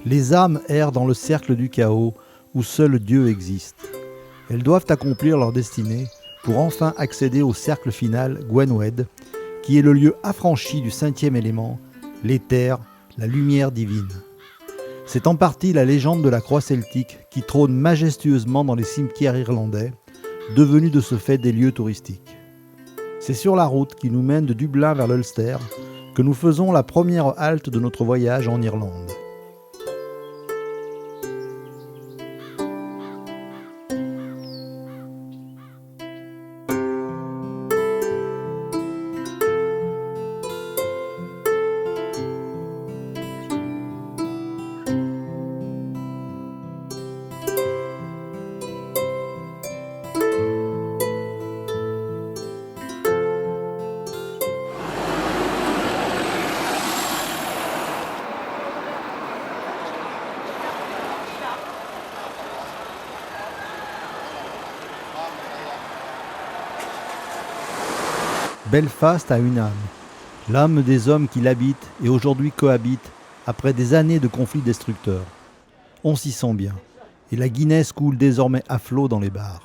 Les âmes errent dans le cercle du chaos où seul Dieu existe. Elles doivent accomplir leur destinée pour enfin accéder au cercle final Gwenwed, qui est le lieu affranchi du 5e élément, l'éther, la lumière divine. C'est en partie la légende de la croix celtique qui trône majestueusement dans les cimetières irlandais, devenus de ce fait des lieux touristiques. C'est sur la route qui nous mène de Dublin vers l'Ulster que nous faisons la première halte de notre voyage en Irlande. Belfast a une âme, l'âme des hommes qui l'habitent et aujourd'hui cohabitent après des années de conflits destructeurs. On s'y sent bien, et la Guinness coule désormais à flot dans les bars.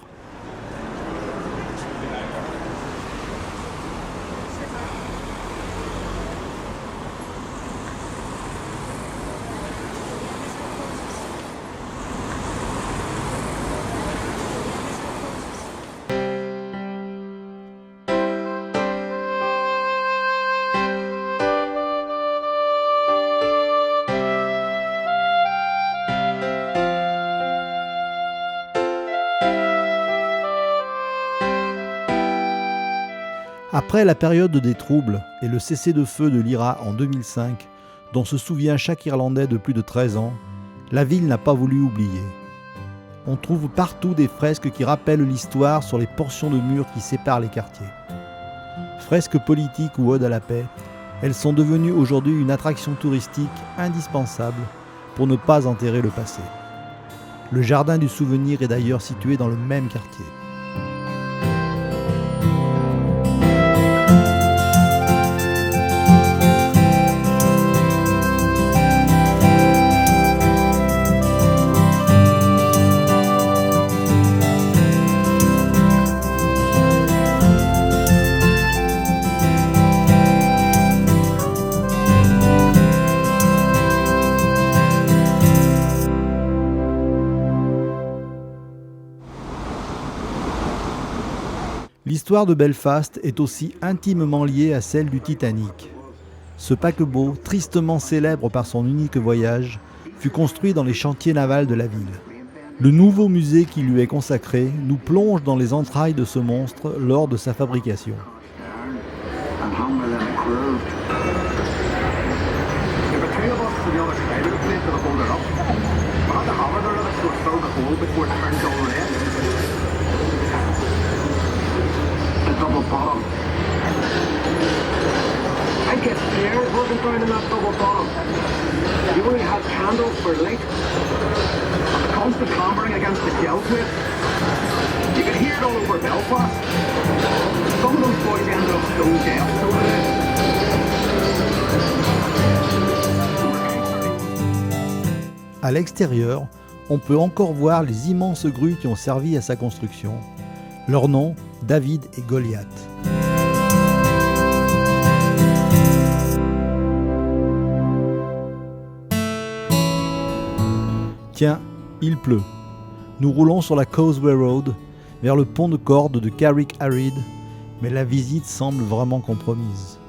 Après la période des troubles et le cessez-le-feu de l'IRA en 2005, dont se souvient chaque Irlandais de plus de 13 ans, la ville n'a pas voulu oublier. On trouve partout des fresques qui rappellent l'histoire sur les portions de murs qui séparent les quartiers. Fresques politiques ou odes à la paix, elles sont devenues aujourd'hui une attraction touristique indispensable pour ne pas enterrer le passé. Le jardin du souvenir est d'ailleurs situé dans le même quartier. L'histoire de Belfast est aussi intimement liée à celle du Titanic. Ce paquebot, tristement célèbre par son unique voyage, fut construit dans les chantiers navals de la ville. Le nouveau musée qui lui est consacré nous plonge dans les entrailles de ce monstre lors de sa fabrication. Double bottom. I get scared working down in that double bottom. You only had candles for light. And the constant hammering against the gel plate. You could hear it all over Belfast. Some of those boys ended up stone deaf, so À l'extérieur, on peut encore voir les immenses grues qui ont servi à sa construction. Leur nom, David et Goliath. Tiens, il pleut. Nous roulons sur la Causeway Road vers le pont de corde de Carrick Harried, mais la visite semble vraiment compromise.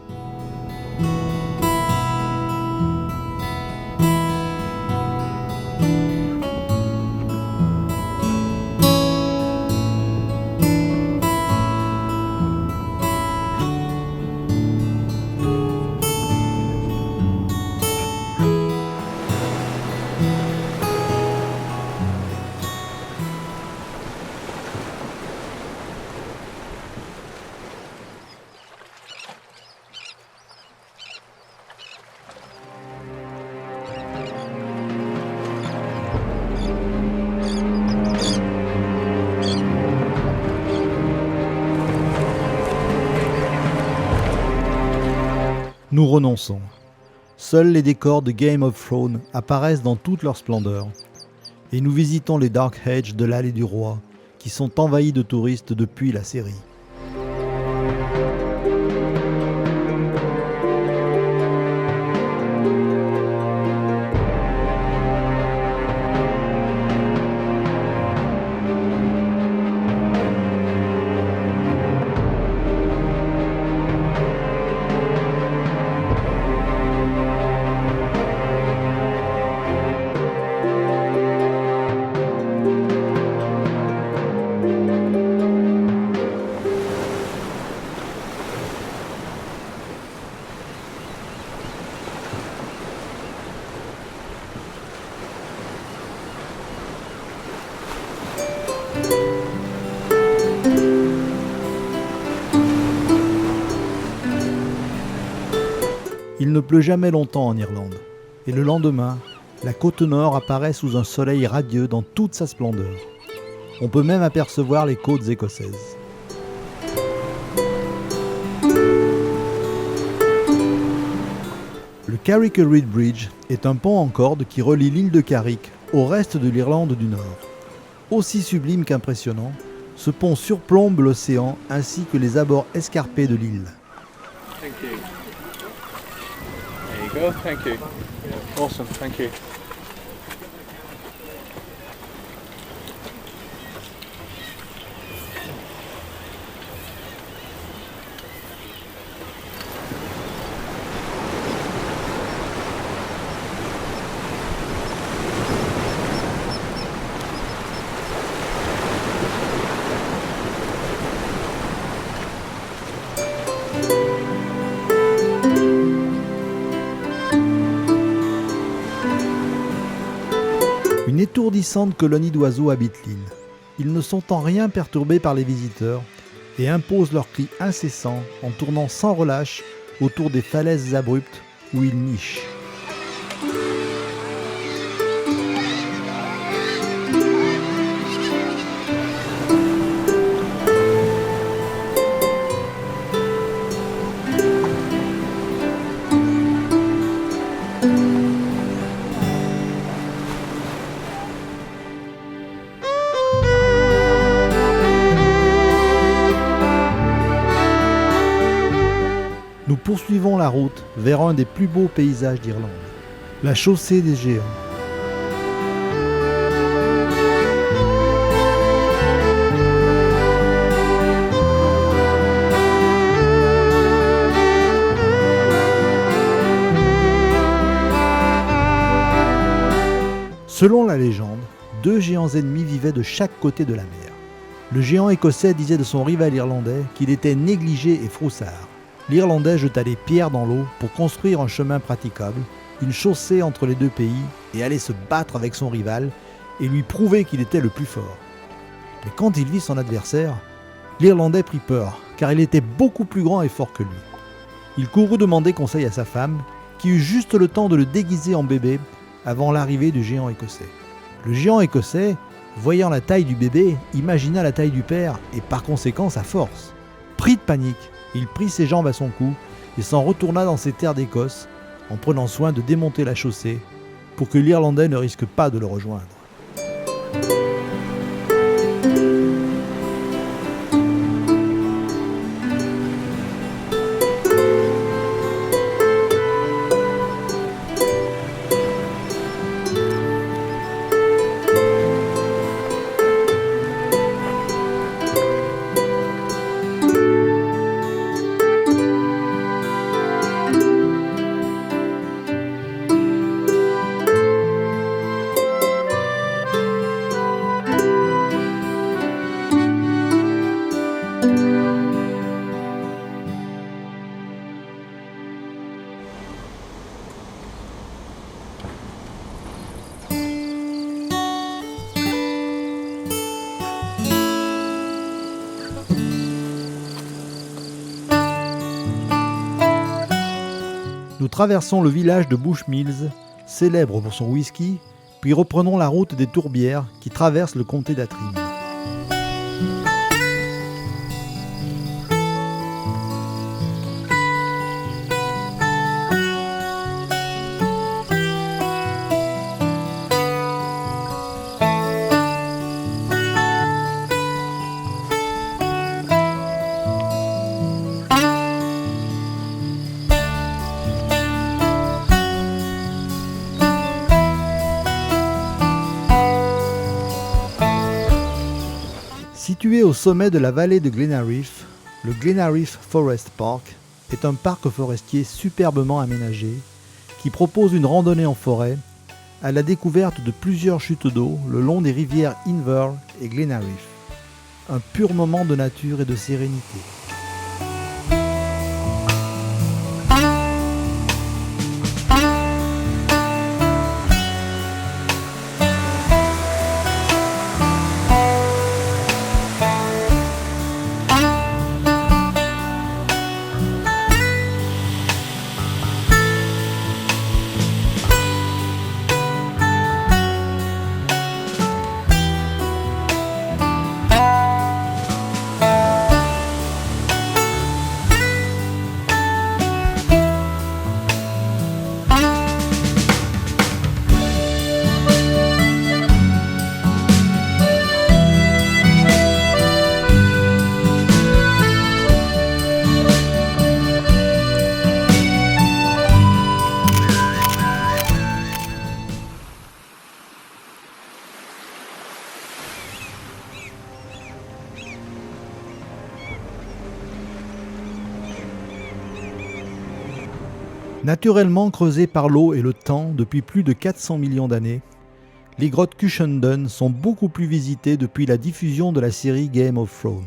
Nous renonçons. Seuls les décors de Game of Thrones apparaissent dans toute leur splendeur. Et nous visitons les Dark Hedges de l'Allée du Roi, qui sont envahis de touristes depuis la série. Il ne pleut jamais longtemps en Irlande, et le lendemain, la côte nord apparaît sous un soleil radieux dans toute sa splendeur. On peut même apercevoir les côtes écossaises. Le Carrick-a-Reid Bridge est un pont en corde qui relie l'île de Carrick au reste de l'Irlande du Nord. Aussi sublime qu'impressionnant, ce pont surplombe l'océan ainsi que les abords escarpés de l'île. Thank you. There you go, thank you. Awesome, thank you. Une étourdissante colonie d'oiseaux habite l'île. Ils ne sont en rien perturbés par les visiteurs et imposent leurs cris incessants en tournant sans relâche autour des falaises abruptes où ils nichent. Nous poursuivons la route vers un des plus beaux paysages d'Irlande, la chaussée des géants. Selon la légende, deux géants ennemis vivaient de chaque côté de la mer. Le géant écossais disait de son rival irlandais qu'il était négligé et froussard. L'Irlandais jeta des pierres dans l'eau pour construire un chemin praticable, une chaussée entre les deux pays et aller se battre avec son rival et lui prouver qu'il était le plus fort. Mais quand il vit son adversaire, l'Irlandais prit peur car il était beaucoup plus grand et fort que lui. Il courut demander conseil à sa femme qui eut juste le temps de le déguiser en bébé avant l'arrivée du géant écossais. Le géant écossais, voyant la taille du bébé, imagina la taille du père et par conséquent sa force. Pris de panique, il prit ses jambes à son cou et s'en retourna dans ses terres d'Écosse en prenant soin de démonter la chaussée pour que l'Irlandais ne risque pas de le rejoindre. Nous traversons le village de Bushmills, célèbre pour son whisky, puis reprenons la route des tourbières qui traverse le comté d'Attrim. Situé au sommet de la vallée de Glenarif, le Glenarif Forest Park est un parc forestier superbement aménagé qui propose une randonnée en forêt à la découverte de plusieurs chutes d'eau le long des rivières Inver et Glenarif. Un pur moment de nature et de sérénité. Naturellement creusées par l'eau et le temps depuis plus de 400 millions d'années, les grottes Cushendon sont beaucoup plus visitées depuis la diffusion de la série Game of Thrones.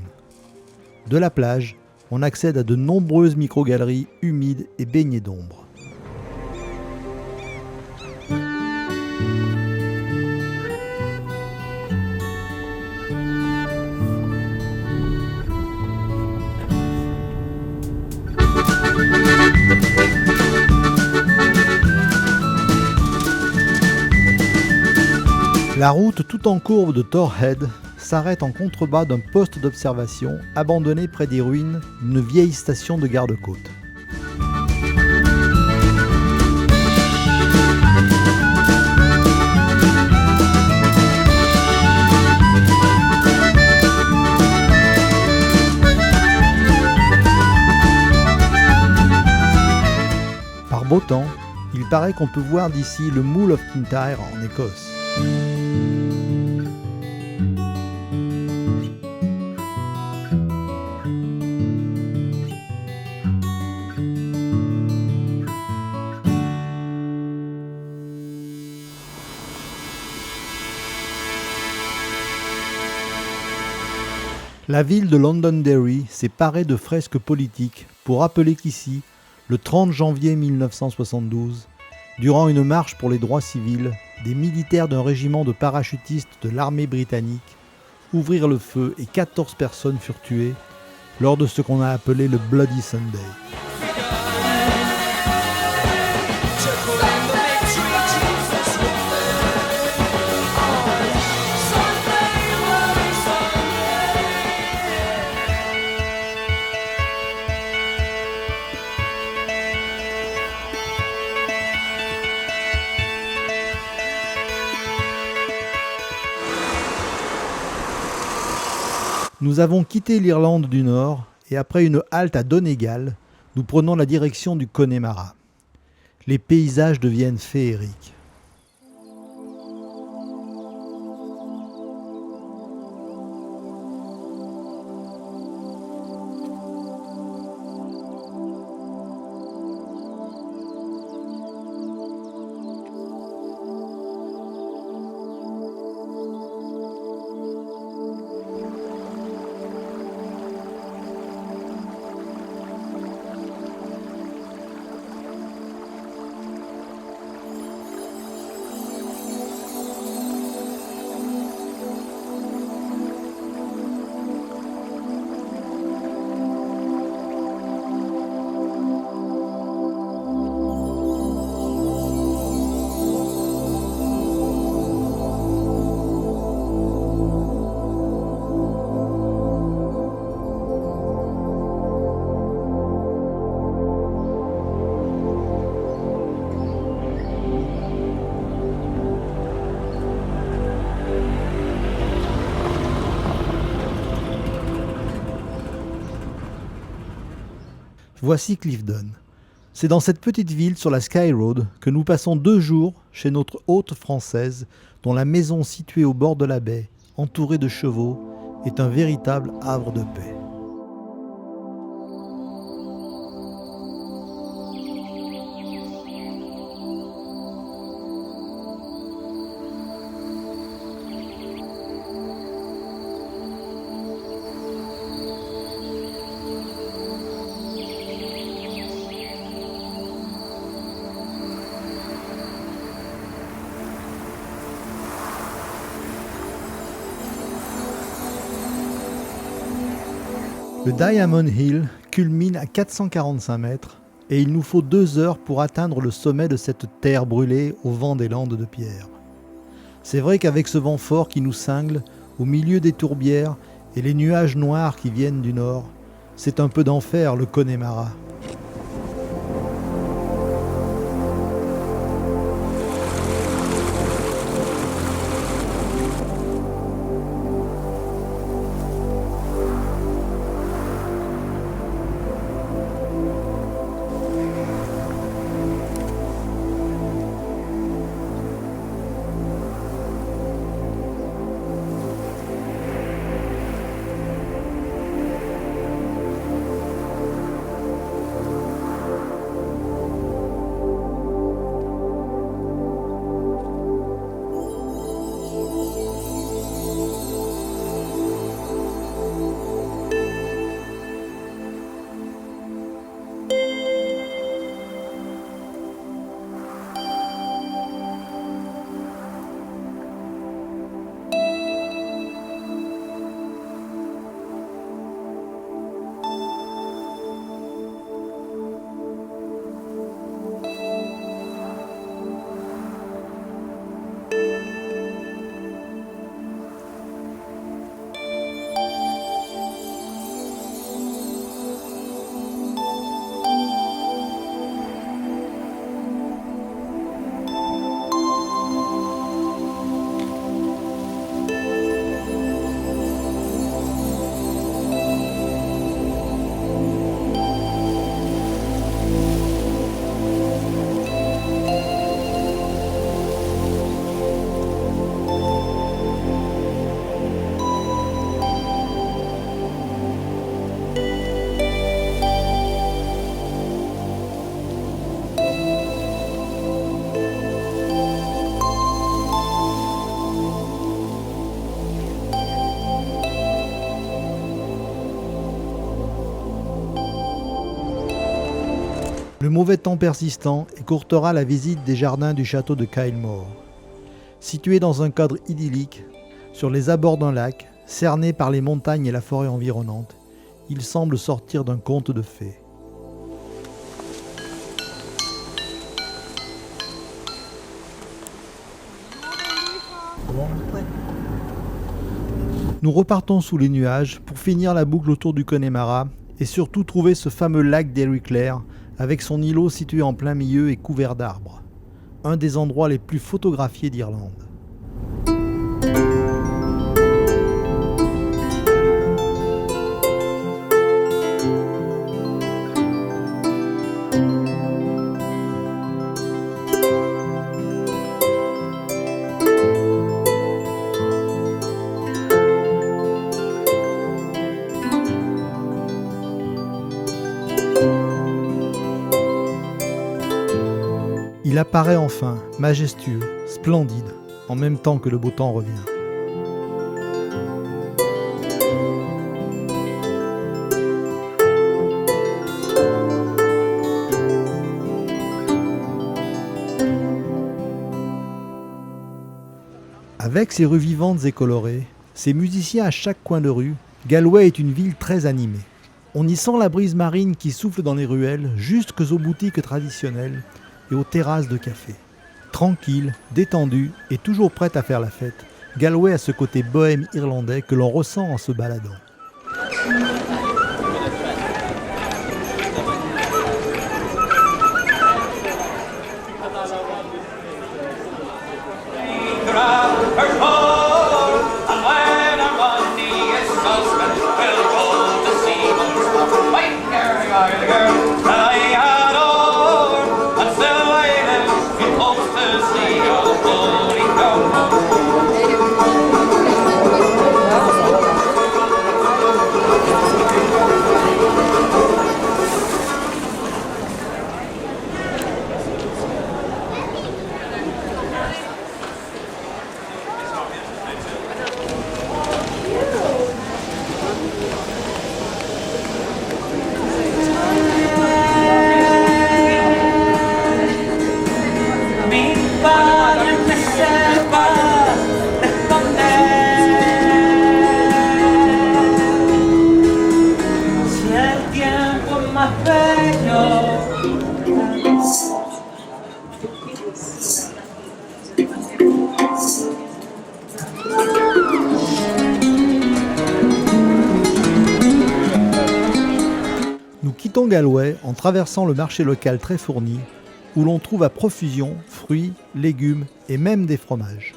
De la plage, on accède à de nombreuses micro-galeries humides et baignées d'ombre. La route tout en courbe de Tor Head s'arrête en contrebas d'un poste d'observation abandonné près des ruines d'une vieille station de garde-côte. Par beau temps, il paraît qu'on peut voir d'ici le Moule of Kintyre en Écosse. La ville de Londonderry s'est parée de fresques politiques pour rappeler qu'ici, le 30 janvier 1972, durant une marche pour les droits civils, des militaires d'un régiment de parachutistes de l'armée britannique ouvrirent le feu et 14 personnes furent tuées lors de ce qu'on a appelé le Bloody Sunday. Nous avons quitté l'Irlande du Nord et après une halte à Donegal, nous prenons la direction du Connemara. Les paysages deviennent féeriques. Voici Clifden. C'est dans cette petite ville sur la Sky Road que nous passons 2 jours chez notre hôte française dont la maison située au bord de la baie, entourée de chevaux, est un véritable havre de paix. Le Diamond Hill culmine à 445 mètres et il nous faut 2 heures pour atteindre le sommet de cette terre brûlée au vent des landes de pierre. C'est vrai qu'avec ce vent fort qui nous cingle, au milieu des tourbières et les nuages noirs qui viennent du nord, c'est un peu d'enfer le Connemara. Le mauvais temps persistant écourtera la visite des jardins du château de Kylemore. Situé dans un cadre idyllique, sur les abords d'un lac, cerné par les montagnes et la forêt environnante, il semble sortir d'un conte de fées. Nous repartons sous les nuages pour finir la boucle autour du Connemara et surtout trouver ce fameux lac d'Erie Clare avec son îlot situé en plein milieu et couvert d'arbres. Un des endroits les plus photographiés d'Irlande. Il apparaît enfin, majestueux, splendide, en même temps que le beau temps revient. Avec ses rues vivantes et colorées, ses musiciens à chaque coin de rue, Galway est une ville très animée. On y sent la brise marine qui souffle dans les ruelles jusqu'aux boutiques traditionnelles et aux terrasses de café. Tranquille, détendue et toujours prête à faire la fête, Galway a ce côté bohème irlandais que l'on ressent en se baladant. tiempo más bello. Nous quittons Galway en traversant le marché local très fourni, où l'on trouve à profusion fruits, légumes et même des fromages.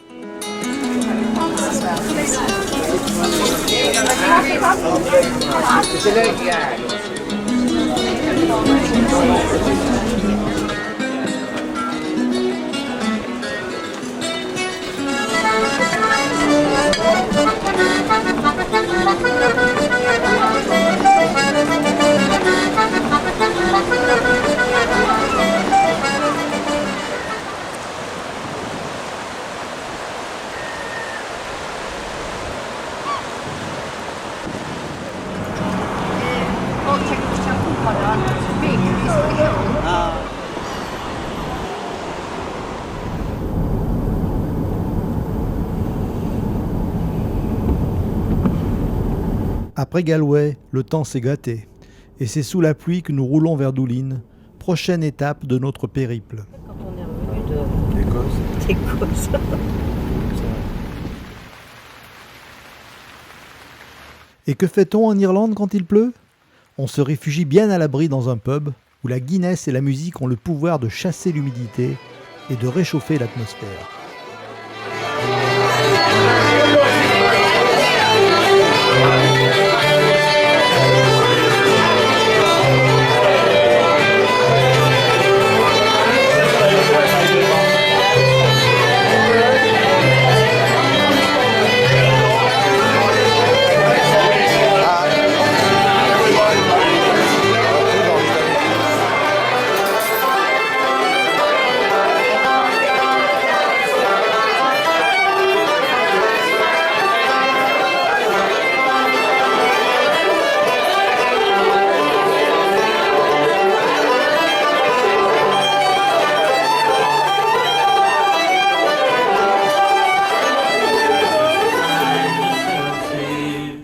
Après Galway, le temps s'est gâté, et c'est sous la pluie que nous roulons vers Doulin, prochaine étape de notre périple. Quand on est revenu d'Écosse. Et que fait-on en Irlande quand il pleut? On se réfugie bien à l'abri dans un pub, où la Guinness et la musique ont le pouvoir de chasser l'humidité et de réchauffer l'atmosphère.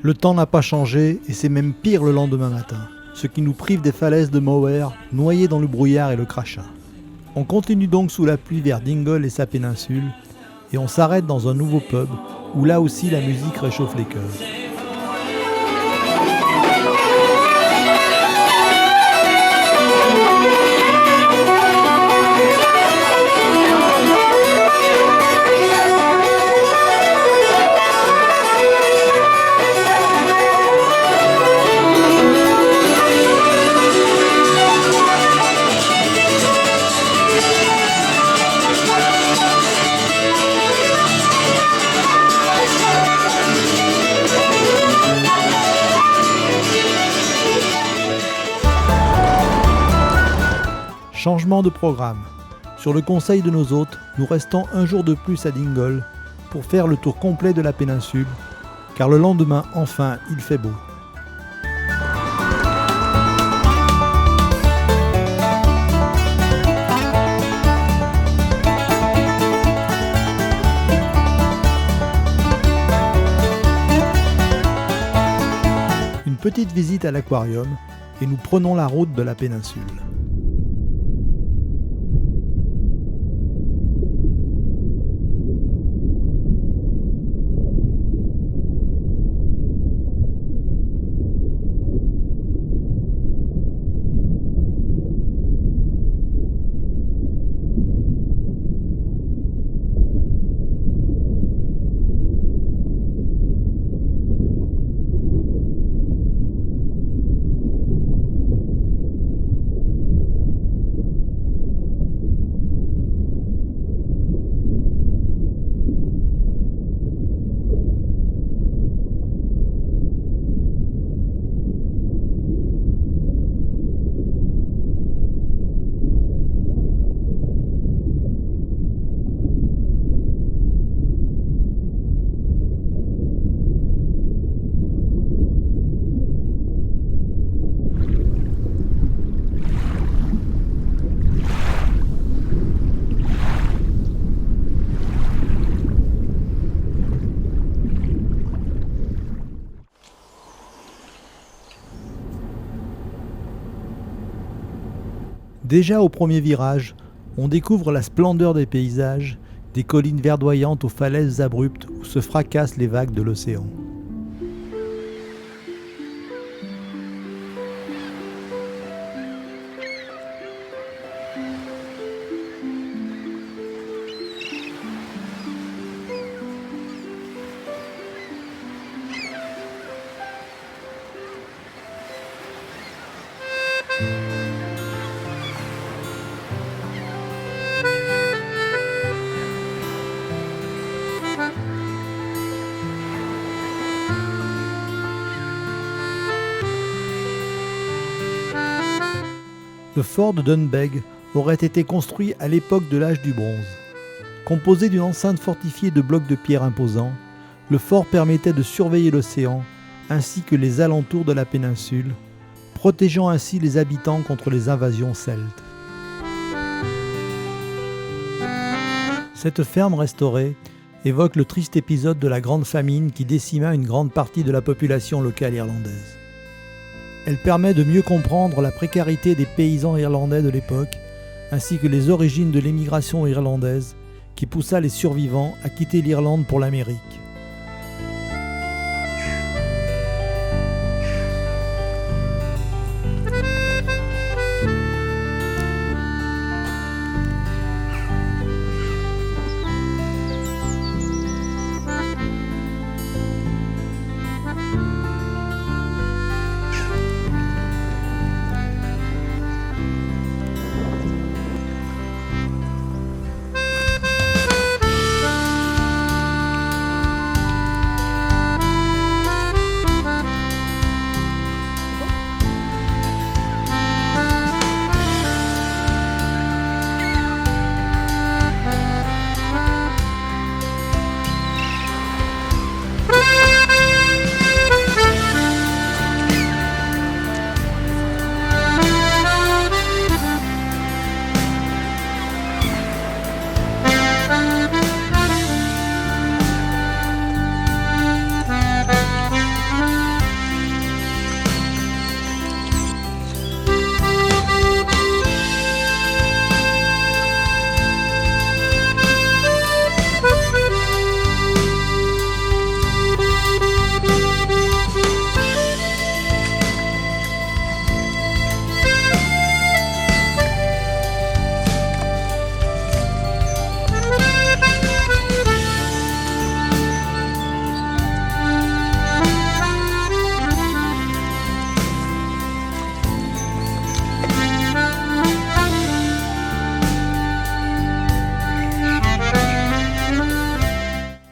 Le temps n'a pas changé et c'est même pire le lendemain matin, ce qui nous prive des falaises de Moher, noyées dans le brouillard et le crachat. On continue donc sous la pluie vers Dingle et sa péninsule, et on s'arrête dans un nouveau pub où là aussi la musique réchauffe les cœurs. Changement de programme. Sur le conseil de nos hôtes, nous restons un jour de plus à Dingle pour faire le tour complet de la péninsule, car le lendemain, enfin, il fait beau. Une petite visite à l'aquarium et nous prenons la route de la péninsule. Déjà au premier virage, on découvre la splendeur des paysages, des collines verdoyantes aux falaises abruptes où se fracassent les vagues de l'océan. Le fort de Dunbeg aurait été construit à l'époque de l'âge du bronze. Composé d'une enceinte fortifiée de blocs de pierre imposants, le fort permettait de surveiller l'océan ainsi que les alentours de la péninsule, protégeant ainsi les habitants contre les invasions celtes. Cette ferme restaurée évoque le triste épisode de la Grande Famine qui décima une grande partie de la population locale irlandaise. Elle permet de mieux comprendre la précarité des paysans irlandais de l'époque, ainsi que les origines de l'émigration irlandaise qui poussa les survivants à quitter l'Irlande pour l'Amérique.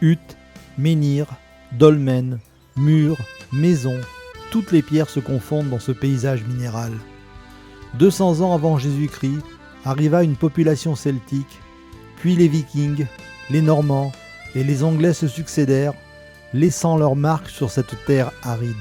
Huttes, menhirs, dolmens, murs, maisons, toutes les pierres se confondent dans ce paysage minéral. 200 ans avant Jésus-Christ, arriva une population celtique, puis les Vikings, les Normands et les Anglais se succédèrent, laissant leur marque sur cette terre aride.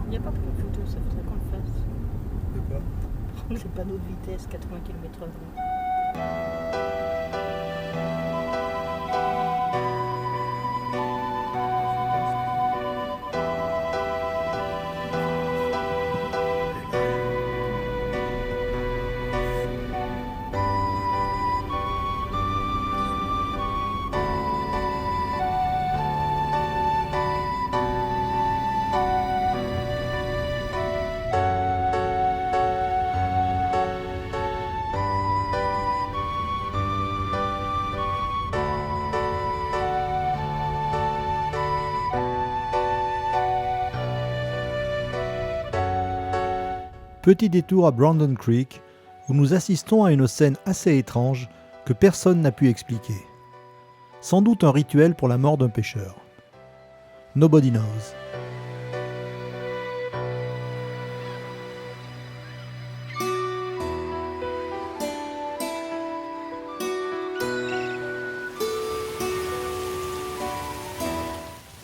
Il n'y a pas pris une photo, ça faudrait qu'on le fasse. De quoi ? Prendre les panneaux de vitesse, 80 km/h. petit détour à Brandon Creek, où nous assistons à une scène assez étrange que personne n'a pu expliquer. Sans doute un rituel pour la mort d'un pêcheur. Nobody knows.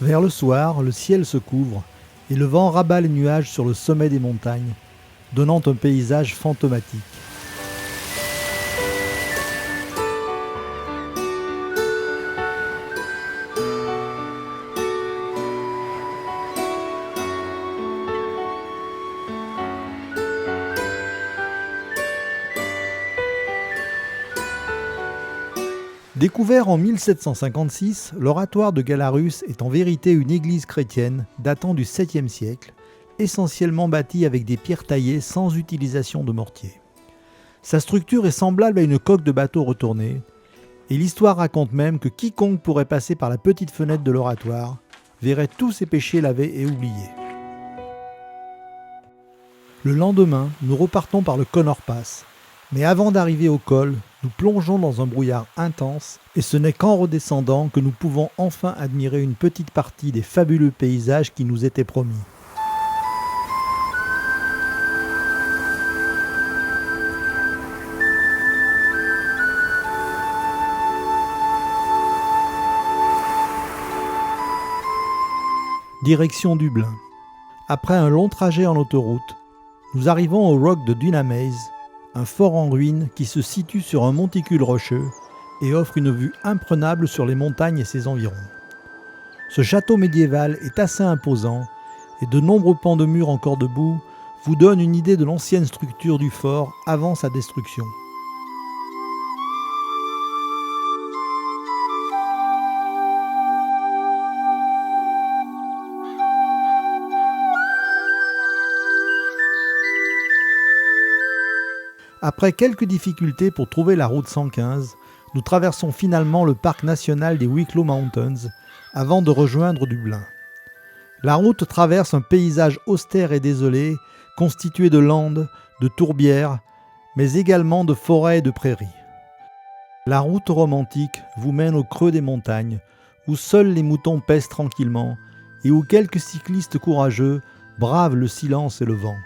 Vers le soir, le ciel se couvre et le vent rabat les nuages sur le sommet des montagnes, donnant un paysage fantomatique. Découvert en 1756, l'oratoire de Galarus est en vérité une église chrétienne datant du 7e siècle, essentiellement bâtie avec des pierres taillées sans utilisation de mortier. Sa structure est semblable à une coque de bateau retournée, et l'histoire raconte même que quiconque pourrait passer par la petite fenêtre de l'oratoire verrait tous ses péchés lavés et oubliés. Le lendemain, nous repartons par le Connor Pass, mais avant d'arriver au col, nous plongeons dans un brouillard intense et ce n'est qu'en redescendant que nous pouvons enfin admirer une petite partie des fabuleux paysages qui nous étaient promis. Direction Dublin. Après un long trajet en autoroute, nous arrivons au Rock de Dunamaise, un fort en ruine qui se situe sur un monticule rocheux et offre une vue imprenable sur les montagnes et ses environs. Ce château médiéval est assez imposant et de nombreux pans de murs encore debout vous donnent une idée de l'ancienne structure du fort avant sa destruction. Après quelques difficultés pour trouver la route 115, nous traversons finalement le parc national des Wicklow Mountains avant de rejoindre Dublin. La route traverse un paysage austère et désolé, constitué de landes, de tourbières, mais également de forêts et de prairies. La route romantique vous mène au creux des montagnes, où seuls les moutons paissent tranquillement et où quelques cyclistes courageux bravent le silence et le vent.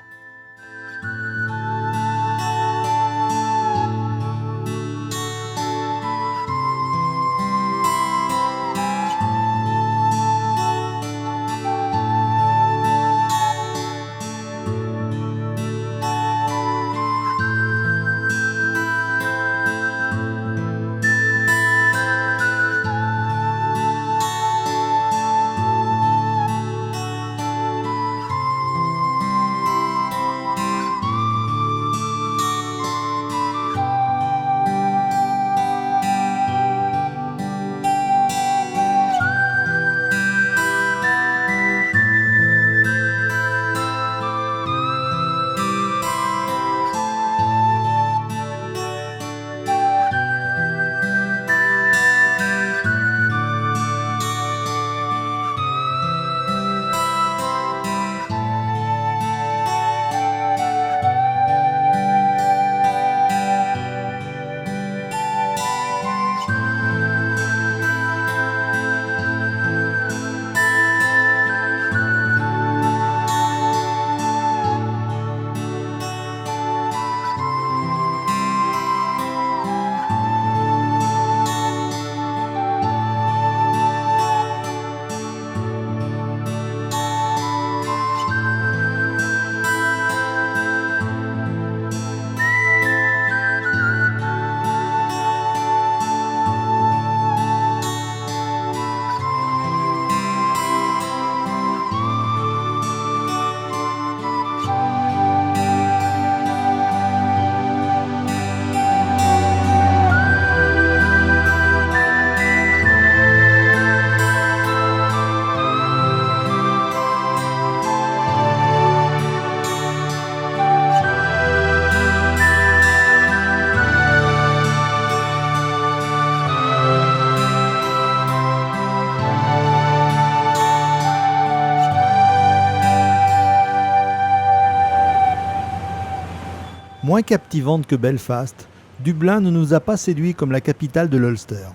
Moins captivante que Belfast, Dublin ne nous a pas séduits comme la capitale de l'Ulster.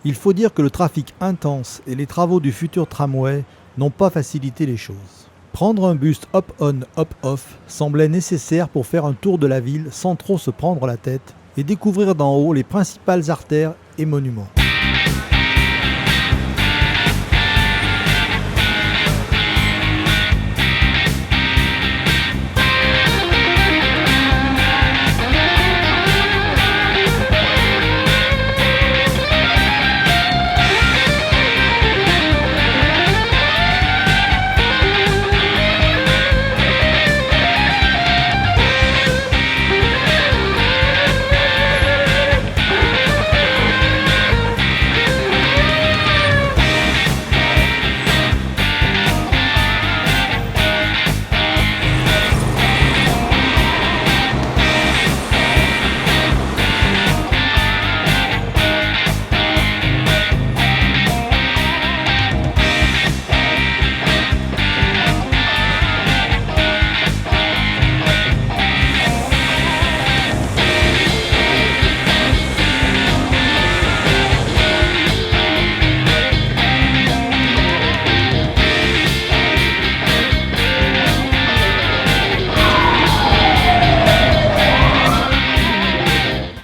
Il faut dire que le trafic intense et les travaux du futur tramway n'ont pas facilité les choses. Prendre un bus hop-on, hop-off semblait nécessaire pour faire un tour de la ville sans trop se prendre la tête et découvrir d'en haut les principales artères et monuments.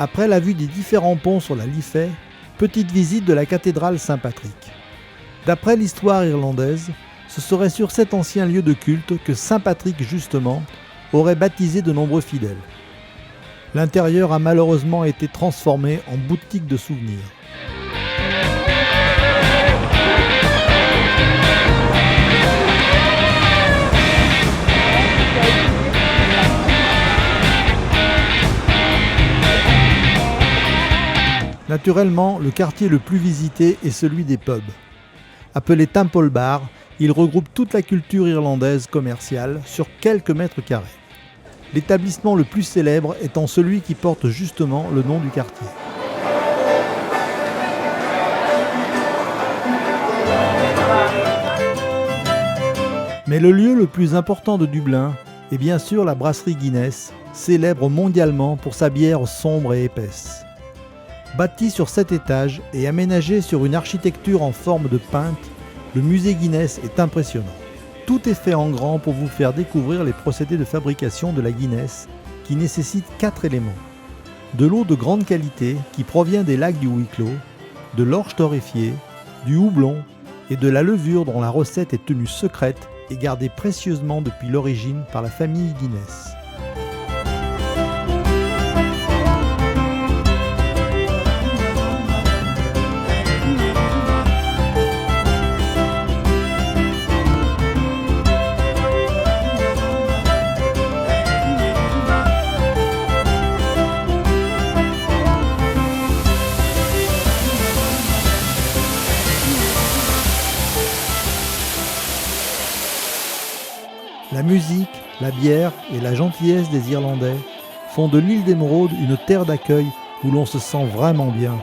Après la vue des différents ponts sur la Liffey, petite visite de la cathédrale Saint-Patrick. D'après l'histoire irlandaise, ce serait sur cet ancien lieu de culte que Saint Patrick, justement, aurait baptisé de nombreux fidèles. L'intérieur a malheureusement été transformé en boutique de souvenirs. Naturellement, le quartier le plus visité est celui des pubs. Appelé Temple Bar, il regroupe toute la culture irlandaise commerciale sur quelques mètres carrés. L'établissement le plus célèbre étant celui qui porte justement le nom du quartier. Mais le lieu le plus important de Dublin est bien sûr la brasserie Guinness, célèbre mondialement pour sa bière sombre et épaisse. Bâti sur 7 étages et aménagé sur une architecture en forme de pinte, le musée Guinness est impressionnant. Tout est fait en grand pour vous faire découvrir les procédés de fabrication de la Guinness qui nécessitent 4 éléments. De l'eau de grande qualité qui provient des lacs du Wicklow, de l'orge torréfiée, du houblon et de la levure dont la recette est tenue secrète et gardée précieusement depuis l'origine par la famille Guinness. La musique, la bière et la gentillesse des Irlandais font de l'île d'Émeraude une terre d'accueil où l'on se sent vraiment bien.